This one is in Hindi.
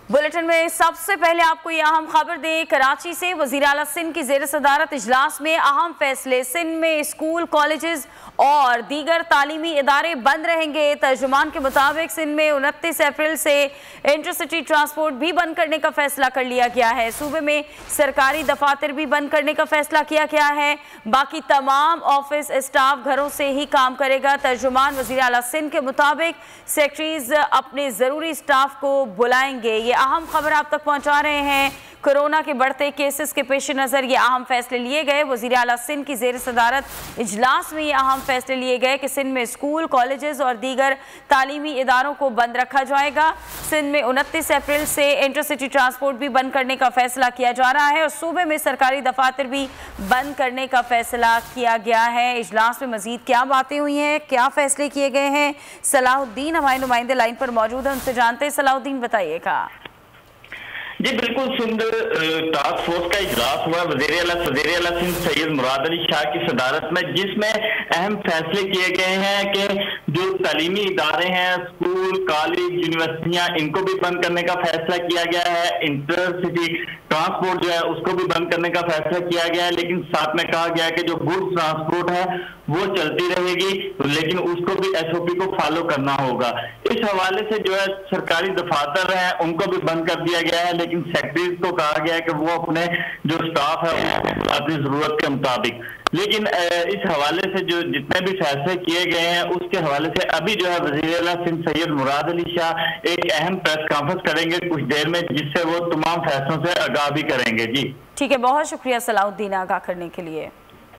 बुलेटिन में सबसे पहले आपको ये अहम खबर दें। कराची से वज़ीर आला सिंध की ज़ेर सदारत इजलास में अहम फैसले। सिंध में स्कूल, कॉलेजेस और दीगर तालीमी इदारे बंद रहेंगे। तर्जुमान के मुताबिक सिंध में 29 अप्रैल से इंटरसिटी ट्रांसपोर्ट भी बंद करने का फैसला कर लिया गया है। सूबे में सरकारी दफातर भी बंद करने का फैसला किया गया है। बाकी तमाम ऑफिस स्टाफ घरों से ही काम करेगा। तर्जुमान वज़ीर आला सिंध के मुताबिक सेक्रेटरीज अपने ज़रूरी स्टाफ को बुलाएंगे। ये अहम खबर आप तक पहुंचा रहे हैं। कोरोना के बढ़ते केसेस के पेश नज़र ये अहम फैसले लिए गए। वज़ीर आला सिंध की ज़ेर सदारत इजलास में ये अहम फैसले लिए गए कि सिंध में स्कूल, कॉलेजेस और दीगर तालीमी इदारों को बंद रखा जाएगा। सिंध में 29 अप्रैल से इंटरसिटी ट्रांसपोर्ट भी बंद करने का फैसला किया जा रहा है और सूबे में सरकारी दफातर भी बंद करने का फैसला किया गया है। इजलास में मजीद क्या बातें हुई हैं, क्या फैसले किए गए हैं, सलाहुद्दीन हमारे नुमाइंदे लाइन पर मौजूद है, उनसे जानते हैं। सलाहुद्दीन, बताइएगा। जी बिल्कुल, सिंध टास्क फोर्स का इजलास हुआ वज़ीर आला सिंध सैयद मुराद अली शाह की सदारत में, जिसमें अहम फैसले किए गए हैं कि जो तालीमी इदारे हैं, स्कूल, कॉलेज, यूनिवर्सिटियां, इनको भी बंद करने का फैसला किया गया है। इंटरसिटी ट्रांसपोर्ट जो है उसको भी बंद करने का फैसला किया गया है, लेकिन साथ में कहा गया है कि जो गुड्स ट्रांसपोर्ट है वो चलती रहेगी, लेकिन उसको भी SOP को फॉलो करना होगा। इस हवाले से जो है सरकारी दफातर हैं उनको भी बंद कर दिया गया है, लेकिन सेक्रेटरीज को कहा गया है कि वो अपने जो स्टाफ है अपनी जरूरत के मुताबिक। लेकिन इस हवाले से जो जितने भी फैसले किए गए हैं उसके हवाले से अभी जो है वज़ीर आला सिंध सैयद मुराद अली शाह एक अहम प्रेस कॉन्फ्रेंस करेंगे कुछ देर में, जिससे वो तमाम फैसलों से आगाह भी करेंगे। जी ठीक है, बहुत शुक्रिया सलाहुद्दीन आगाह करने के लिए।